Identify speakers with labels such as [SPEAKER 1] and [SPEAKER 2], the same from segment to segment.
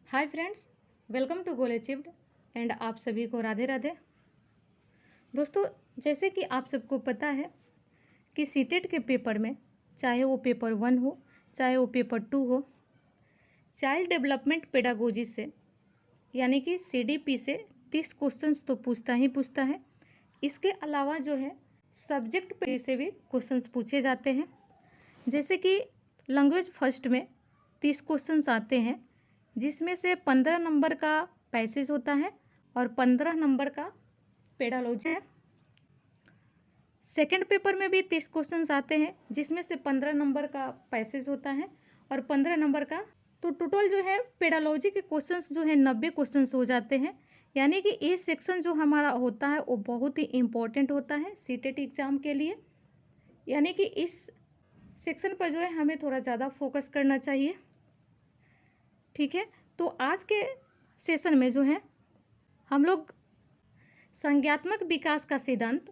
[SPEAKER 1] Hi friends, welcome to goal achieved and आप सभी को राधे राधे। दोस्तों, जैसे कि आप सबको पता है कि सीटेट के पेपर में, चाहे वो पेपर 1 हो, चाहे वो पेपर 2 हो, चाइल्ड डेवलपमेंट पेडागोजी से यानी कि सीडीपी से 30 क्वेश्चंस तो पूछता ही पूछता है। इसके अलावा जो है सब्जेक्ट पे से भी क्वेश्चंस पूछे जाते हैं। जैसे कि लैंग्वेज फर्स्ट में 30 क्वेश्चंस आते हैं, जिसमें से 15 नंबर का पैसेज होता है और 15 नंबर का पेडालॉजी है। सेकंड पेपर में भी 30 क्वेश्चंस आते हैं, जिसमें से 15 नंबर का पैसेज होता है और 15 नंबर का, तो टोटल जो है पेडालॉजी के क्वेश्चंस जो है 90 क्वेश्चंस हो जाते हैं। यानी कि ये सेक्शन जो हमारा होता है वो बहुत ही इम्पोर्टेंट होता है सीटेट एग्ज़ाम के लिए। यानी कि इस सेक्शन पर जो है हमें थोड़ा ज़्यादा फोकस करना चाहिए। ठीक है, तो आज के सेशन में जो है हम लोग संज्ञात्मक विकास का सिद्धांत,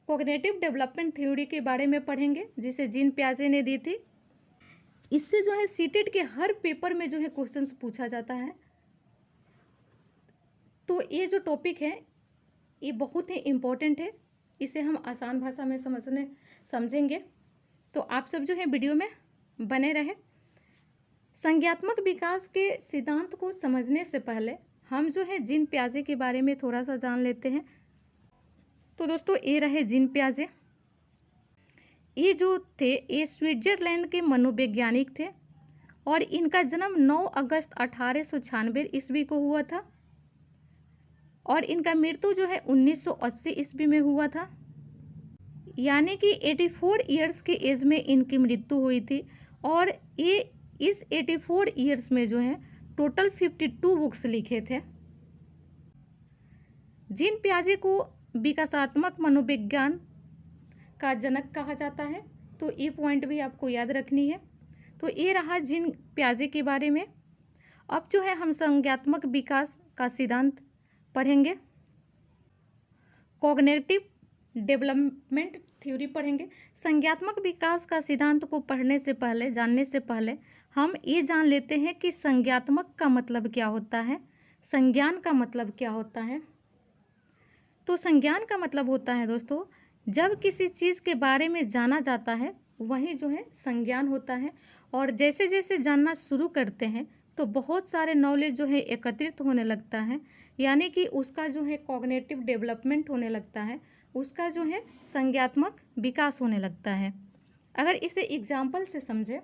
[SPEAKER 1] कॉग्निटिव डेवलपमेंट थ्योरी के बारे में पढ़ेंगे, जिसे जीन पियाजे ने दी थी। इससे जो है सीटेट के हर पेपर में जो है क्वेश्चंस पूछा जाता है। तो ये जो टॉपिक है ये बहुत ही इम्पोर्टेंट है, इसे हम आसान भाषा में समझेंगे। तो आप सब जो है वीडियो में बने रहे। संज्ञात्मक विकास के सिद्धांत को समझने से पहले हम जो है जीन पियाजे के बारे में थोड़ा सा जान लेते हैं। तो दोस्तों, ये रहे जीन पियाजे। ये जो थे ये स्विट्जरलैंड के मनोवैज्ञानिक थे और इनका जन्म 9 अगस्त 1896 ईस्वी को हुआ था और इनका मृत्यु जो है 1980 ईस्वी में हुआ था। यानी कि 84 ईयर्स के एज में इनकी मृत्यु हुई थी। और ये इस 84 ईयर्स में जो है टोटल 52 बुक्स लिखे थे। जीन पियाजे को विकासात्मक मनोविज्ञान का जनक कहा जाता है, तो ये पॉइंट भी आपको याद रखनी है। तो ये रहा जीन पियाजे के बारे में। अब जो है हम संज्ञात्मक विकास का सिद्धांत पढ़ेंगे, कॉग्निटिव डेवलपमेंट थ्योरी पढ़ेंगे। संज्ञात्मक विकास का सिद्धांत को पढ़ने से पहले, जानने से पहले हम ये जान लेते हैं कि संज्ञात्मक का मतलब क्या होता है, संज्ञान का मतलब क्या होता है। तो संज्ञान का मतलब होता है दोस्तों, जब किसी चीज़ के बारे में जाना जाता है वही जो है संज्ञान होता है। और जैसे जैसे जानना शुरू करते हैं तो बहुत सारे नॉलेज जो है एकत्रित होने लगता है, यानी कि उसका जो है कॉग्निटिव डेवलपमेंट होने लगता है, उसका जो है संज्ञात्मक विकास होने लगता है। अगर इसे एग्जाम्पल से समझे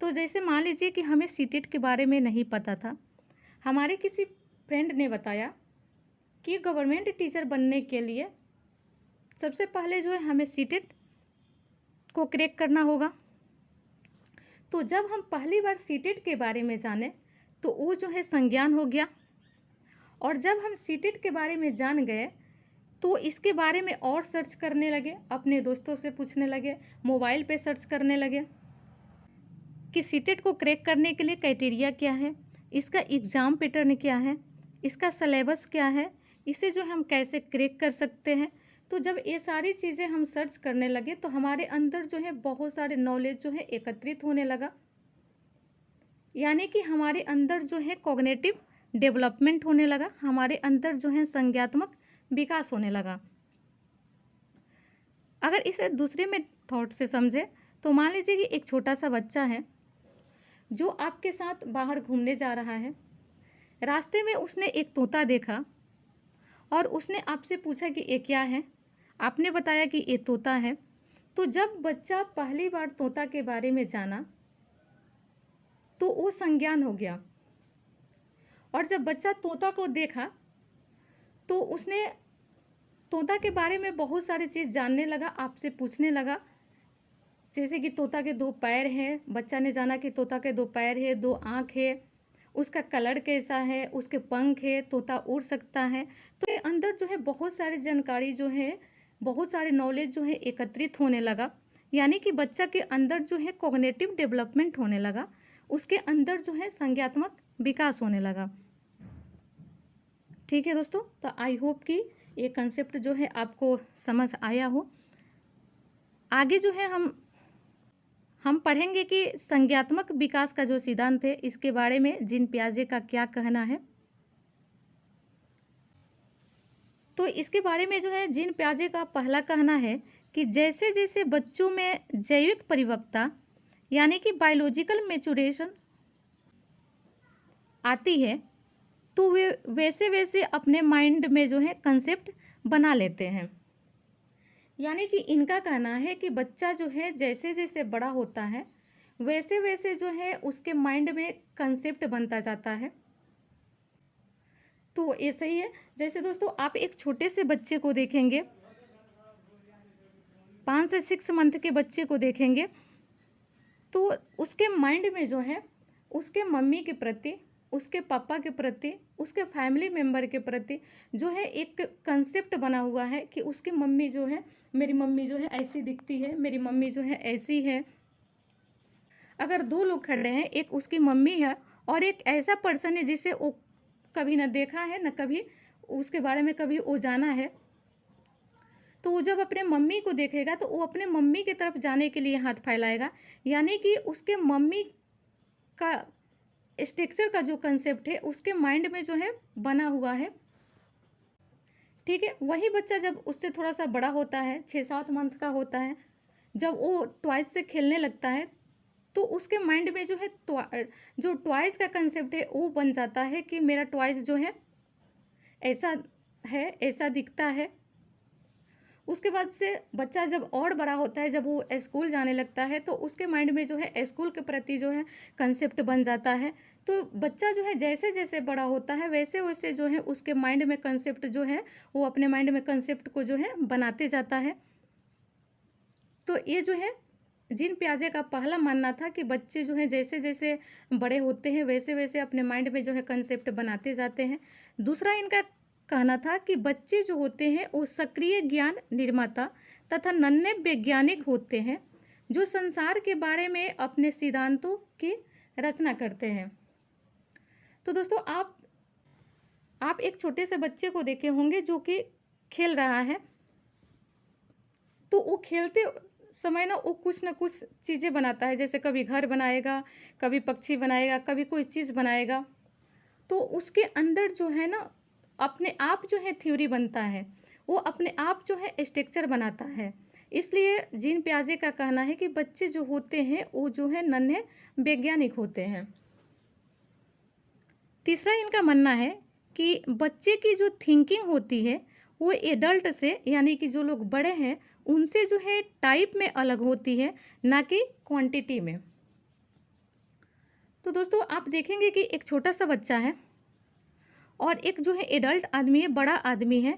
[SPEAKER 1] तो जैसे मान लीजिए कि हमें सीटेट के बारे में नहीं पता था, हमारे किसी फ्रेंड ने बताया कि गवर्नमेंट टीचर बनने के लिए सबसे पहले जो है हमें सीटेट को क्रैक करना होगा। तो जब हम पहली बार सीटेट के बारे में जाने तो वो जो है संज्ञान हो गया। और जब हम सीटेट के बारे में जान गए तो इसके बारे में और सर्च करने लगे, अपने दोस्तों से पूछने लगे, मोबाइल पे सर्च करने लगे कि सीटेट को क्रैक करने के लिए क्राइटेरिया क्या है, इसका एग्ज़ाम पैटर्न क्या है, इसका सिलेबस क्या है, इसे जो हम कैसे क्रैक कर सकते हैं। तो जब ये सारी चीज़ें हम सर्च करने लगे तो हमारे अंदर जो है बहुत सारे नॉलेज जो है एकत्रित होने लगा। यानी कि हमारे अंदर जो है कॉग्निटिव डेवलपमेंट होने लगा, हमारे अंदर जो है संज्ञात्मक विकास होने लगा। अगर इसे दूसरे में थॉट से समझे तो मान लीजिए कि एक छोटा सा बच्चा है जो आपके साथ बाहर घूमने जा रहा है। रास्ते में उसने एक तोता देखा और उसने आपसे पूछा कि ये क्या है। आपने बताया कि ये तोता है। तो जब बच्चा पहली बार तोता के बारे में जाना तो वो संज्ञान हो गया। और जब बच्चा तोता को देखा तो उसने तोता के बारे में बहुत सारी चीज़ जानने लगा, आपसे पूछने लगा। जैसे कि तोता के 2 पैर हैं, बच्चा ने जाना कि तोता के 2 पैर है, 2 आँख है, उसका कलर कैसा है, उसके पंख है, तोता उड़ सकता है। तो ये अंदर जो है बहुत सारी जानकारी जो है, बहुत सारे नॉलेज जो है एकत्रित होने लगा। यानी कि बच्चा के अंदर जो है कॉग्निटिव डेवलपमेंट होने लगा, उसके अंदर जो है संज्ञात्मक विकास होने लगा। ठीक है दोस्तों, तो आई होप कि ये कंसेप्ट जो है आपको समझ आया हो। आगे जो है हम पढ़ेंगे कि संज्ञात्मक विकास का जो सिद्धांत है इसके बारे में जीन पियाजे का क्या कहना है। तो इसके बारे में जो है जीन पियाजे का पहला कहना है कि जैसे जैसे बच्चों में जैविक परिपक्वता यानी कि बायोलॉजिकल मैच्योरेशन आती है तो वे वैसे वैसे अपने माइंड में जो है कंसेप्ट बना लेते हैं। यानी कि इनका कहना है कि बच्चा जो है जैसे जैसे बड़ा होता है वैसे वैसे जो है उसके माइंड में कंसेप्ट बनता जाता है। तो ये सही है। जैसे दोस्तों आप एक छोटे से बच्चे को देखेंगे, 5 से 6 मंथ के बच्चे को देखेंगे तो उसके माइंड में जो है उसके मम्मी के प्रति, उसके पापा के प्रति, उसके फैमिली मेम्बर के प्रति जो है एक कंसेप्ट बना हुआ है कि उसकी मम्मी जो है, मेरी मम्मी जो है ऐसी दिखती है, मेरी मम्मी जो है ऐसी है। अगर दो लोग खड़े हैं, एक उसकी मम्मी है और एक ऐसा पर्सन है जिसे वो कभी ना देखा है, ना कभी उसके बारे में कभी वो जाना है, तो वो जब अपने मम्मी को देखेगा तो वो अपने मम्मी की तरफ जाने के लिए हाथ फैलाएगा। यानी कि उसके मम्मी का स्ट्रक्चर का जो कंसेप्ट है उसके माइंड में जो है बना हुआ है। ठीक है, वही बच्चा जब उससे थोड़ा सा बड़ा होता है, 6-7 मंथ का होता है, जब वो टॉयज से खेलने लगता है तो उसके माइंड में जो है जो टॉयज का कंसेप्ट है वो बन जाता है कि मेरा टॉयज जो है ऐसा है, ऐसा दिखता है। उसके बाद से बच्चा जब और बड़ा होता है, जब वो स्कूल जाने लगता है तो उसके माइंड में जो है स्कूल के प्रति जो है कंसेप्ट बन जाता है। तो बच्चा जो है जैसे जैसे बड़ा होता है वैसे वैसे जो है उसके माइंड में कंसेप्ट जो है वो अपने माइंड में कंसेप्ट को जो है बनाते जाता है। तो ये जो है जीन पियाजे का पहला मानना था कि बच्चे जो है जैसे जैसे बड़े होते हैं वैसे वैसे अपने माइंड में जो है कंसेप्ट बनाते जाते हैं। दूसरा इनका कहना था कि बच्चे जो होते हैं वो सक्रिय ज्ञान निर्माता तथा नन्हे वैज्ञानिक होते हैं जो संसार के बारे में अपने सिद्धांतों की रचना करते हैं। तो दोस्तों आप एक छोटे से बच्चे को देखे होंगे जो कि खेल रहा है, तो वो खेलते समय ना वो कुछ ना कुछ चीज़ें बनाता है, जैसे कभी घर बनाएगा, कभी पक्षी बनाएगा, कभी कोई चीज़ बनाएगा। तो उसके अंदर जो है ना अपने आप जो है थ्योरी बनता है, वो अपने आप जो है स्ट्रक्चर बनाता है। इसलिए जीन पियाजे का कहना है कि बच्चे जो होते हैं वो जो है नन्हे वैज्ञानिक होते हैं। तीसरा इनका मानना है कि बच्चे की जो थिंकिंग होती है वो एडल्ट से यानी कि जो लोग बड़े हैं उनसे जो है टाइप में अलग होती है, ना कि क्वांटिटी में। तो दोस्तों आप देखेंगे कि एक छोटा सा बच्चा है और एक जो है एडल्ट आदमी है, बड़ा आदमी है,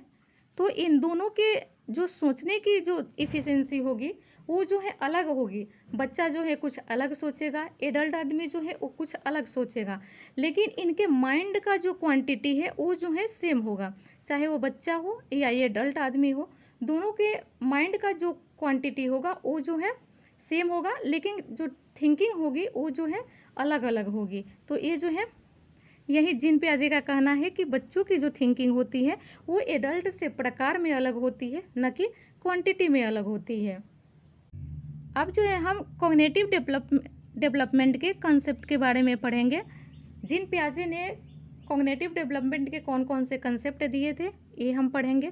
[SPEAKER 1] तो इन दोनों के जो सोचने की जो इफ़िशिएंसी होगी वो जो है अलग होगी। बच्चा जो है कुछ अलग सोचेगा, एडल्ट आदमी जो है वो कुछ अलग सोचेगा, लेकिन इनके माइंड का जो क्वांटिटी है वो जो है सेम होगा। चाहे वो बच्चा हो या ये एडल्ट आदमी हो, दोनों के माइंड का जो क्वांटिटी होगा वो जो है सेम होगा, लेकिन जो थिंकिंग होगी वो जो है अलग अलग होगी। तो ये जो है यही जीन पियाजे का कहना है कि बच्चों की जो थिंकिंग होती है वो एडल्ट से प्रकार में अलग होती है, न कि क्वांटिटी में अलग होती है। अब जो है हम कॉग्निटिव डेवलपमेंट के कंसेप्ट के बारे में पढ़ेंगे। जीन पियाजे ने कॉग्निटिव डेवलपमेंट के कौन कौन से कंसेप्ट दिए थे ये हम पढ़ेंगे।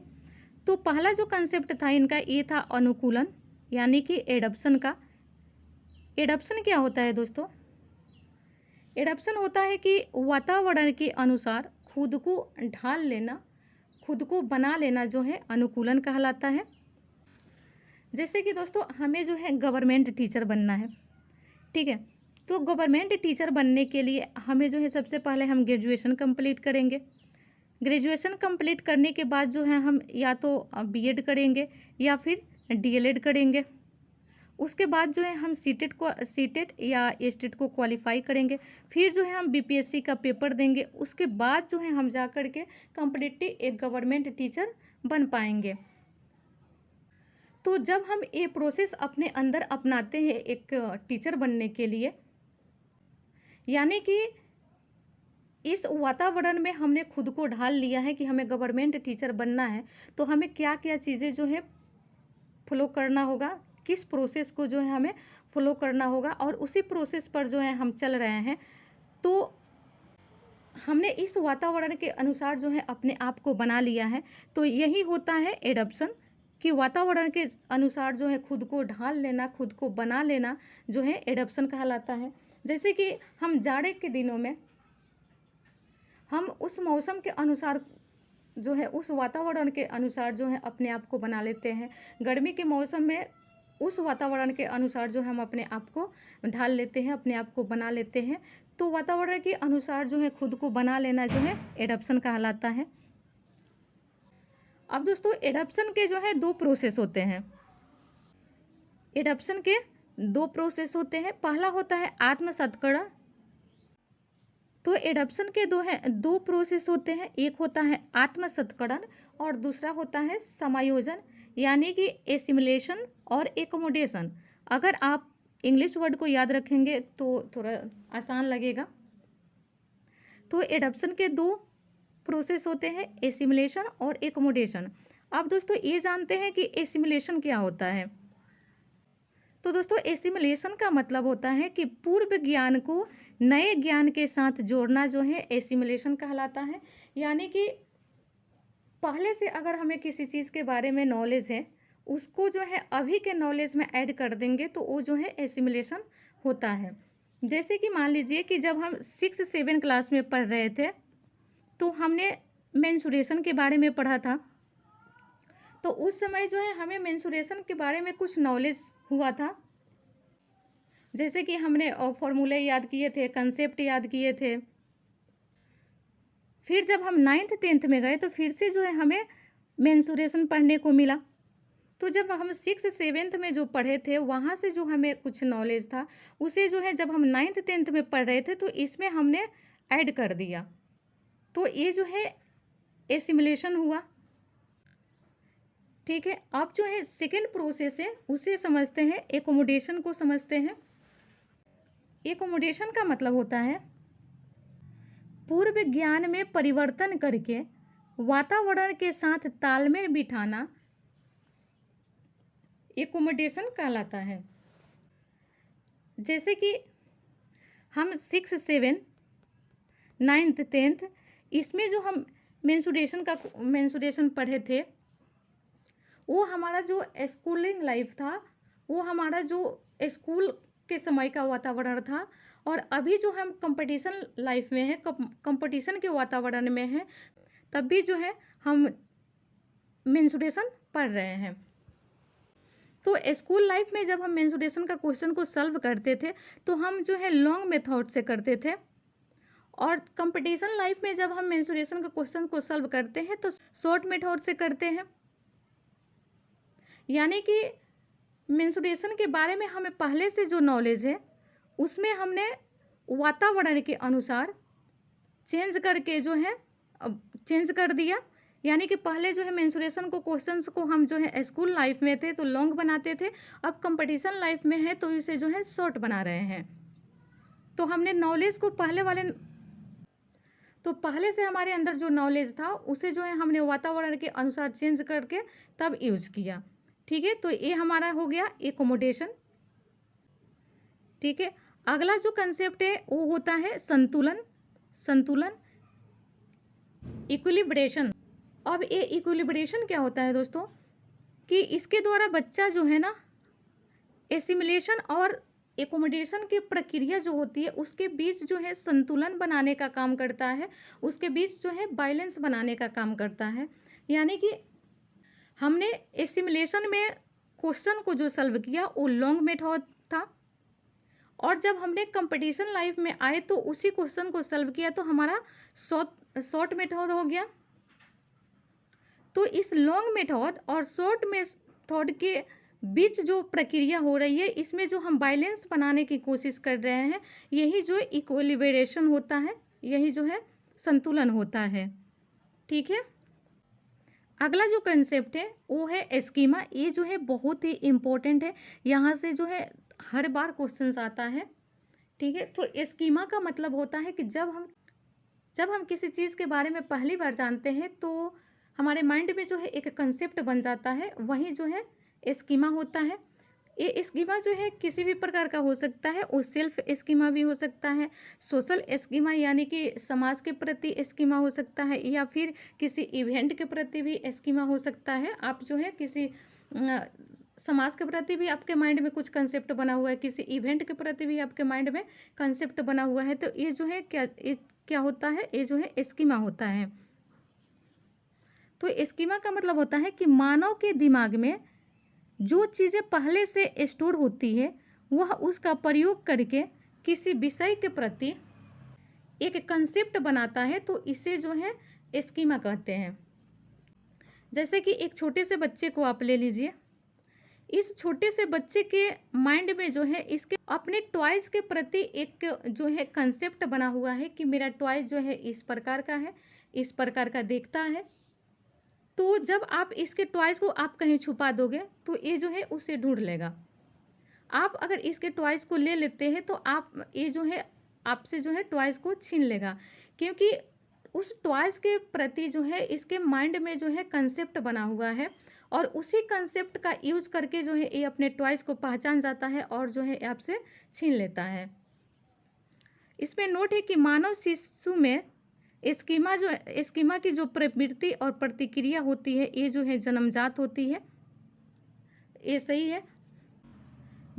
[SPEAKER 1] तो पहला जो कंसेप्ट था इनका ये था अनुकूलन, यानी कि एडप्शन का। एडप्शन क्या होता है दोस्तों? एडप्शन होता है कि वातावरण के अनुसार खुद को ढाल लेना, खुद को बना लेना जो है अनुकूलन कहलाता है। जैसे कि दोस्तों हमें जो है गवर्नमेंट टीचर बनना है, ठीक है, तो गवर्नमेंट टीचर बनने के लिए हमें जो है सबसे पहले हम ग्रेजुएशन कंप्लीट करेंगे। ग्रेजुएशन कंप्लीट करने के बाद जो है हम या तो बीएड करेंगे या फिर डीएलएड करेंगे। उसके बाद जो है हम सीटेट या एस्टेट को क्वालिफाई करेंगे। फिर जो है हम बीपीएससी का पेपर देंगे। उसके बाद जो है हम जा कर के कम्प्लीटली एक गवर्नमेंट टीचर बन पाएंगे। तो जब हम ये प्रोसेस अपने अंदर अपनाते हैं एक टीचर बनने के लिए, यानी कि इस वातावरण में हमने खुद को ढाल लिया है कि हमें गवर्नमेंट टीचर बनना है, तो हमें क्या क्या चीज़ें जो है फॉलो करना होगा, किस प्रोसेस को जो है हमें फॉलो करना होगा, और उसी प्रोसेस पर जो है हम चल रहे हैं। तो हमने इस वातावरण के अनुसार जो है अपने आप को बना लिया है। तो यही होता है एडॉप्शन, कि वातावरण के अनुसार जो है खुद को ढाल लेना, खुद को बना लेना, जो है एडॉप्शन कहलाता है। जैसे कि हम जाड़े के दिनों में हम उस मौसम के अनुसार जो है, उस वातावरण के अनुसार जो है अपने आप को बना लेते हैं। गर्मी के मौसम में उस वातावरण के अनुसार जो हम अपने आप को ढाल लेते हैं, अपने आप को बना लेते हैं। तो वातावरण के अनुसार जो है खुद को बना लेना जो है एडॉप्शन कहलाता है। अब दोस्तों, एडॉप्शन के जो है 2 प्रोसेस होते हैं। एडॉप्शन के 2 प्रोसेस होते हैं। पहला होता है आत्मसत्करण। तो एडॉप्शन के 2 प्रोसेस होते हैं। एक होता है आत्मसत्करण और दूसरा होता है समायोजन, यानी कि एसिमिलेशन और एकोमोडेशन। अगर आप इंग्लिश वर्ड को याद रखेंगे तो थोड़ा आसान लगेगा। तो एडॉप्शन के 2 प्रोसेस होते हैं, एसिमिलेशन और एकोमोडेशन। अब दोस्तों, ये जानते हैं कि एसिमिलेशन क्या होता है। तो दोस्तों, एसिमिलेशन का मतलब होता है कि पूर्व ज्ञान को नए ज्ञान के साथ जोड़ना जो है एसिमिलेशन कहलाता है। यानी कि पहले से अगर हमें किसी चीज़ के बारे में नॉलेज है, उसको जो है अभी के नॉलेज में ऐड कर देंगे तो वो जो है एसिमिलेशन होता है। जैसे कि मान लीजिए कि जब हम 6-7 क्लास में पढ़ रहे थे तो हमने मेंसुरेशन के बारे में पढ़ा था। तो उस समय जो है हमें मेंसुरेशन के बारे में कुछ नॉलेज हुआ था। जैसे कि हमने फॉर्मूले याद किए थे, कंसेप्ट याद किए थे। फिर जब हम 9th 10th में गए तो फिर से जो है हमें मेंसुरेशन पढ़ने को मिला। तो जब हम 6th 7th में जो पढ़े थे वहाँ से जो हमें कुछ नॉलेज था, उसे जो है जब हम 9th 10th में पढ़ रहे थे तो इसमें हमने ऐड कर दिया। तो ये जो है एसिमिलेशन हुआ। ठीक है। अब जो है सेकेंड प्रोसेस है उसे समझते हैं, एकोमोडेशन को समझते हैं। एकोमोडेशन का मतलब होता है पूर्व ज्ञान में परिवर्तन करके वातावरण के साथ तालमेल बिठाना, एकोमोडेशन कहलाता है। जैसे कि हम 6, 7, 9th 10th इसमें जो हम मेंसुरेशन पढ़े थे, वो हमारा जो स्कूलिंग लाइफ था, वो हमारा जो स्कूल के समय का वातावरण था। और अभी जो हम कंपटीशन लाइफ में है, कंपटीशन के वातावरण में है, तब भी जो है हम मेंसुरेशन पढ़ रहे हैं। तो स्कूल लाइफ में जब हम मेंसुरेशन का क्वेश्चन को सॉल्व करते थे तो हम जो है लॉन्ग मेथड से करते थे, और कंपटीशन लाइफ में जब हम मेंसुरेशन का क्वेश्चन को सॉल्व करते हैं तो शॉर्ट मेथड से करते हैं। यानी कि मेंसुरेशन के बारे में हमें पहले से जो नॉलेज है उसमें हमने वातावरण के अनुसार चेंज करके जो है चेंज कर दिया। यानी कि पहले जो है मेंसुरेशन को क्वेश्चंस को हम जो है स्कूल लाइफ में थे तो लॉन्ग बनाते थे, अब कंपटीशन लाइफ में है तो इसे जो है शॉर्ट बना रहे हैं। तो हमने नॉलेज को पहले से हमारे अंदर जो नॉलेज था उसे जो है हमने वातावरण के अनुसार चेंज करके तब यूज किया। ठीक है। तो ये हमारा हो गया एकोमोडेशन। ठीक है। अगला जो कंसेप्ट है वो होता है संतुलन, इक्विलिब्रेशन। अब ये इक्विलिब्रेशन क्या होता है दोस्तों, कि इसके द्वारा बच्चा जो है ना एसिमिलेशन और एकोमोडेशन की प्रक्रिया जो होती है उसके बीच जो है संतुलन बनाने का काम करता है, उसके बीच जो है बैलेंस बनाने का काम करता है। यानी कि हमने एसिमिलेशन में क्वेश्चन को जो सॉल्व किया वो लॉन्ग मेथड था, और जब हमने कंपटीशन लाइफ में आए तो उसी क्वेश्चन को सॉल्व किया तो हमारा शॉर्ट मेथड हो गया। तो इस लॉन्ग मेथड और शॉर्ट मेथड के बीच जो प्रक्रिया हो रही है इसमें जो हम बैलेंस बनाने की कोशिश कर रहे हैं, यही जो इक्विलिब्रेशन होता है, यही जो है संतुलन होता है। ठीक है। अगला जो कंसेप्ट है वो है स्कीमा। ये जो है बहुत ही इम्पोर्टेंट है, यहाँ से जो है हर बार क्वेश्चंस आता है। ठीक है। तो स्कीमा का मतलब होता है कि जब हम किसी चीज़ के बारे में पहली बार जानते हैं तो हमारे माइंड में जो है एक कंसेप्ट बन जाता है, वही जो है स्कीमा होता है। ये स्कीमा जो है किसी भी प्रकार का हो सकता है, वो सेल्फ स्कीमा भी हो सकता है, सोशल स्कीमा यानी कि समाज के प्रति स्कीमा हो सकता है, या फिर किसी इवेंट के प्रति भी स्कीमा हो सकता है। आप जो है किसी समाज के प्रति भी आपके माइंड में कुछ कंसेप्ट बना हुआ है, किसी इवेंट के प्रति भी आपके माइंड में कंसेप्ट बना हुआ है, तो ये जो है क्या होता है, ये जो है स्कीमा होता है। तो स्कीमा का मतलब होता है कि मानव के दिमाग में जो चीज़ें पहले से स्टोर होती है, वह उसका प्रयोग करके किसी विषय के प्रति एक कंसेप्ट बनाता है, तो इसे जो है स्कीमा कहते हैं। जैसे कि एक छोटे से बच्चे को आप ले लीजिए, इस छोटे से बच्चे के माइंड में जो है इसके अपने टॉयज़ के प्रति एक जो है कंसेप्ट बना हुआ है कि मेरा टॉय जो है इस प्रकार का है, इस प्रकार का दिखता है। तो जब आप इसके टॉयज़ को आप कहीं छुपा दोगे तो ये जो है उसे ढूंढ लेगा। आप अगर इसके टॉयज़ को ले लेते हैं तो आप ये जो है आपसे जो है टॉयज़ को छीन लेगा, क्योंकि उस टॉयज़ के प्रति जो है इसके माइंड में जो है कंसेप्ट बना हुआ है, और उसी कंसेप्ट का यूज करके जो है ये अपने टॉयज़ को पहचान जाता है और जो है आपसे छीन लेता है। इसमें नोट है कि मानव शिशु में स्कीमा की जो प्रवृत्ति और प्रतिक्रिया होती है, ये जो है जन्मजात होती है। ये सही है।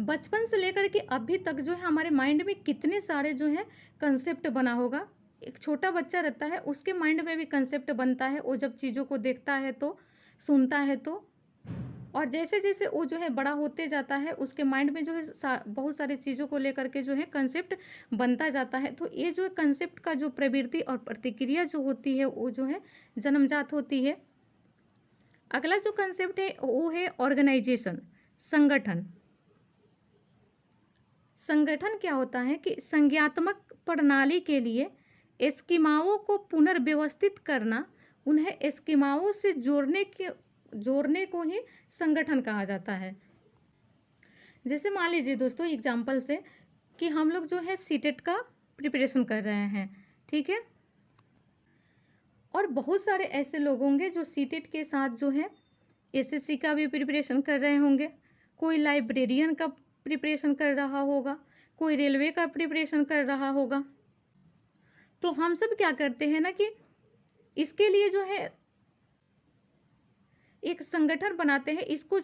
[SPEAKER 1] बचपन से लेकर के अभी तक जो है हमारे माइंड में कितने सारे जो है कंसेप्ट बना होगा। एक छोटा बच्चा रहता है, उसके माइंड में भी कंसेप्ट बनता है, वो जब चीज़ों को देखता है तो, सुनता है तो, और जैसे जैसे वो जो है बड़ा होते जाता है उसके माइंड में जो है बहुत सारी चीज़ों को लेकर के जो है कंसेप्ट बनता जाता है। तो ये जो कंसेप्ट का जो प्रवृत्ति और प्रतिक्रिया जो होती है वो जो है जन्मजात होती है। अगला जो कंसेप्ट है वो है ऑर्गेनाइजेशन, संगठन। संगठन क्या होता है कि संज्ञात्मक प्रणाली के लिए स्कीमाओं को पुनर्व्यवस्थित करना, उन्हें स्कीमाओं से जोड़ने को ही संगठन कहा जाता है। जैसे मान लीजिए दोस्तों एग्जाम्पल से कि हम लोग जो है सीटेट का प्रिपरेशन कर रहे हैं, ठीक है, और बहुत सारे ऐसे लोग होंगे जो सीटेट के साथ जो है एसएससी का भी प्रिपरेशन कर रहे होंगे, कोई लाइब्रेरियन का प्रिपरेशन कर रहा होगा, कोई रेलवे का प्रिपरेशन कर रहा होगा। तो हम सब क्या करते हैं ना कि इसके लिए जो है एक संगठन बनाते हैं, इसको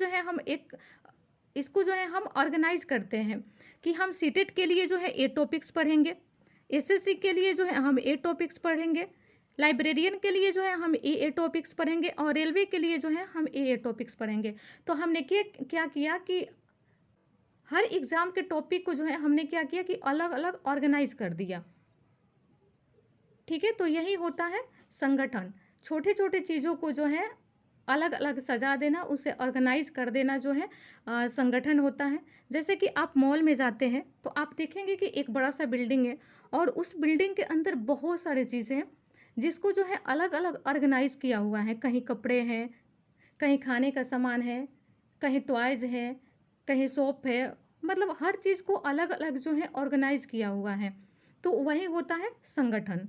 [SPEAKER 1] जो है हम ऑर्गेनाइज करते हैं कि हम सीटेट के लिए जो है ए टॉपिक्स पढ़ेंगे, एसएससी के लिए जो है हम ए टॉपिक्स पढ़ेंगे, लाइब्रेरियन के लिए जो है हम ए टॉपिक्स पढ़ेंगे, और रेलवे के लिए जो है हम ए टॉपिक्स पढ़ेंगे। तो हमने क्या किया कि हर एग्ज़ाम के टॉपिक को जो है हमने क्या किया कि अलग अलग ऑर्गेनाइज कर दिया, ठीक है। तो यही होता है संगठन, छोटे छोटे चीज़ों को जो है अलग अलग सजा देना, उसे ऑर्गेनाइज कर देना जो है संगठन होता है। जैसे कि आप मॉल में जाते हैं तो आप देखेंगे कि एक बड़ा सा बिल्डिंग है और उस बिल्डिंग के अंदर बहुत सारी चीज़ें हैं जिसको जो है अलग अलग ऑर्गेनाइज किया हुआ है। कहीं कपड़े हैं, कहीं खाने का सामान है, कहीं टॉयज़ है, कहीं सोप है, मतलब हर चीज़ को अलग अलग जो है ऑर्गेनाइज किया हुआ है। तो वही होता है संगठन,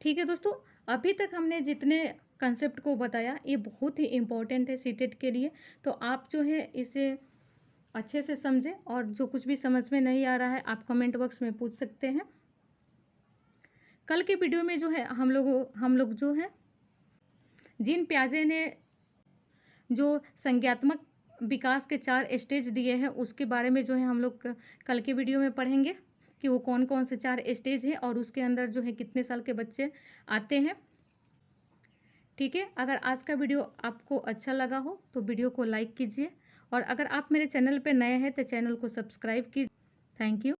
[SPEAKER 1] ठीक है दोस्तों। अभी तक हमने जितने कंसेप्ट को बताया ये बहुत ही इम्पोर्टेंट है सीटेट के लिए, तो आप जो है इसे अच्छे से समझें, और जो कुछ भी समझ में नहीं आ रहा है आप कमेंट बॉक्स में पूछ सकते हैं। कल के वीडियो में जो है हम लोग जो है जीन पियाजे ने जो संज्ञात्मक विकास के 4 स्टेज दिए हैं उसके बारे में जो है हम लोग कल के वीडियो में पढ़ेंगे कि वो कौन कौन से 4 स्टेज हैं और उसके अंदर जो है कितने साल के बच्चे आते हैं, ठीक है। अगर आज का वीडियो आपको अच्छा लगा हो तो वीडियो को लाइक कीजिए, और अगर आप मेरे चैनल पर नए हैं तो चैनल को सब्सक्राइब कीजिए। Thank you.